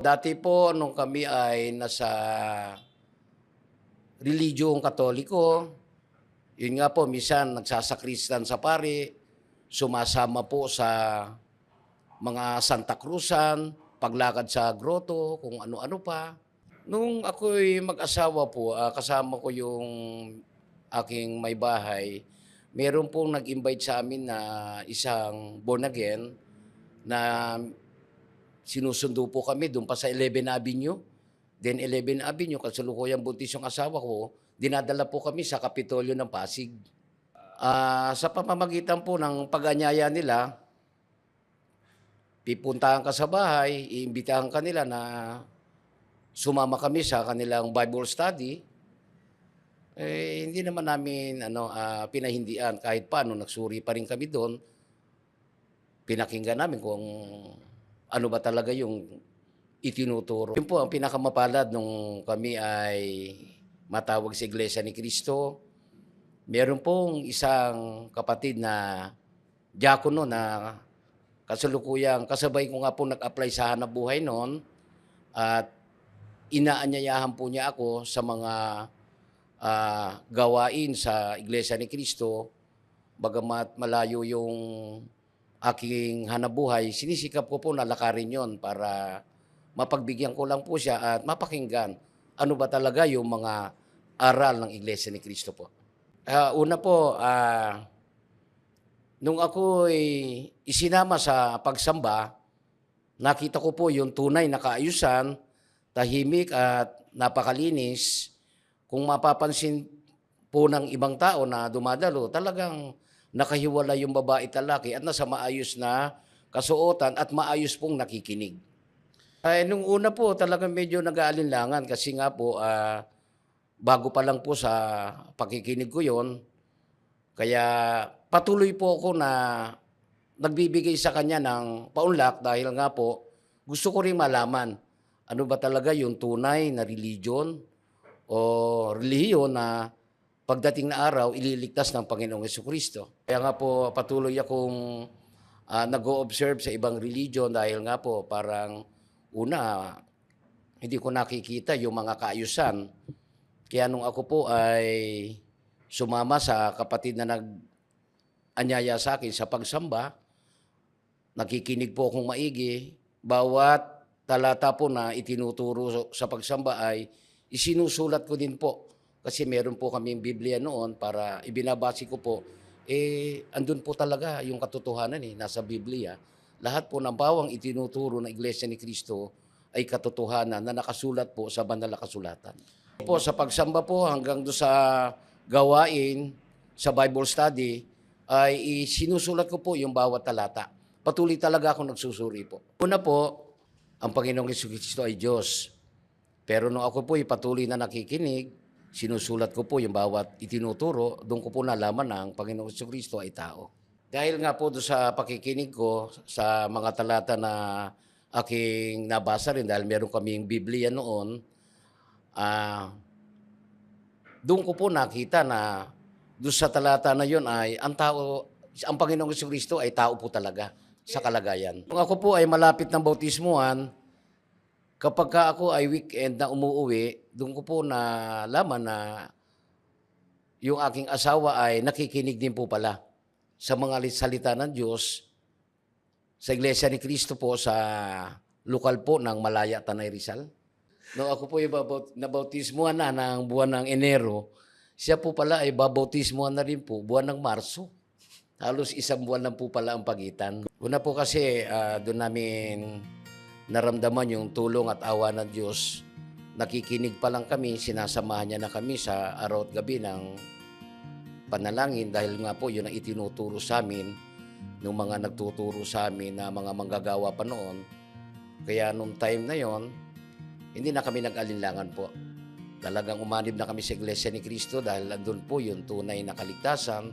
Dati po nung kami ay nasa relihiyong Katoliko, yun nga po minsan nagsasakristan sa pari, sumasama po sa mga Santa Cruzan, paglakad sa grotto, kung ano-ano pa. Nung ako'y mag-asawa po, kasama ko yung aking may bahay, meron pong nag-invite sa amin na isang born again na sinusundo po kami do'n pa sa 11 Avenue. Then 11 Avenue, kasalukuyang buntis yung asawa ko, dinadala po kami sa Kapitolyo ng Pasig. Sa pamamagitan po ng pag-anyaya nila, pipuntahan ka sa bahay, iimbitahan ka nila na sumama kami sa kanilang Bible study. Hindi naman namin pinahindian kahit paano, nagsuri pa rin kami do'n. Pinakinggan namin kung ano ba talaga yung itinuturo. Yun po ang pinakamapalad nung kami ay matawag sa Iglesia ni Cristo. Meron pong isang kapatid na diakono na kasalukuyang kasabay ko nga po nag-apply sa hanap buhay noon at inaanyayahan po niya ako sa mga gawain sa Iglesia ni Cristo. Bagamat malayo yung aking hanapbuhay, sinisikap ko po na lakarin yon para mapagbigyan ko lang po siya at mapakinggan ano ba talaga yung mga aral ng Iglesia ni Cristo po. Una po, nung ako'y isinama sa pagsamba, nakita ko po yung tunay na kaayusan, tahimik at napakalinis. Kung mapapansin po ng ibang tao na dumadalo, talagang nakahiwala yung babae at lalaki at nasa maayos na kasuotan at maayos pong nakikinig. Nung una po talagang medyo nag-aalinlangan kasi nga po bago pa lang po sa pakikinig ko yon. Kaya patuloy po ako na nagbibigay sa kanya ng paunlak dahil nga po gusto ko rin malaman ano ba talaga yung tunay na religion o relihiyon na pagdating na araw, ililigtas ng Panginoong Jesucristo. Kaya nga po patuloy akong nag-o-observe sa ibang religion dahil nga po parang una, hindi ko nakikita yung mga kaayusan. Kaya nung ako po ay sumama sa kapatid na nag-anyaya sa akin sa pagsamba, nakikinig po akong maigi. Bawat talata po na itinuturo sa pagsamba ay isinusulat ko din po. Kasi meron po kaming Biblia noon para ibinabase ko po, andun po talaga yung katotohanan nasa Biblia. Lahat po ng bawang itinuturo ng Iglesia ni Cristo ay katotohanan na nakasulat po sa banal na kasulatan. Po sa pagsamba po hanggang do sa gawain sa Bible study ay sinusulat ko po yung bawat talata. Patuloy talaga ako nagsusuri po. Una po, ang Panginoong Jesucristo ay Diyos. Pero nung ako po ay patuloy na nakikinig, sinusulat ko po yung bawat itinuturo, doon ko po nalaman na ang Panginoong Jesucristo ay tao. Dahil nga po doon sa pakikinig ko sa mga talata na aking nabasa rin, dahil meron kaming Biblia noon, doon ko po nakita na doon sa talata na yun ay ang Panginoong Jesucristo ay tao po talaga sa kalagayan. Kung ako po ay malapit ng bautismuhan, kapag ako ay weekend na umuuwi, doon ko po nalaman na yung aking asawa ay nakikinig din po pala sa mga salita ng Diyos sa Iglesia ni Cristo po sa lokal po ng Malaya, Tanay Rizal. Nung ako po ay nabautismuhan na ng buwan ng Enero, siya po pala ay babautismuhan na rin po buwan ng Marso. Halos isang buwan lang po pala ang pagitan. Una po kasi doon namin naramdaman yung tulong at awa ng Diyos. Nakikinig pa lang kami, sinasamahan niya na kami sa araw at gabi ng panalangin dahil nga po yun ang itinuturo sa amin ng mga nagtuturo sa amin na mga manggagawa pa noon. Kaya nung time na yon, hindi na kami nag-alinlangan po. Talagang umanib na kami sa Iglesia ni Cristo dahil andun po yung tunay na kaligtasan.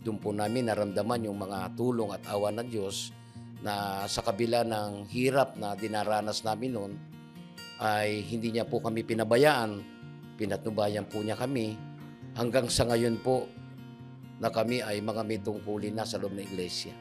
Doon po namin naramdaman yung mga tulong at awa ng Diyos na sa kabila ng hirap na dinaranas namin noon, ay hindi niya po kami pinabayaan, pinatnubayan po niya kami, hanggang sa ngayon po na kami ay mga may tungkulin na sa loob ng iglesia.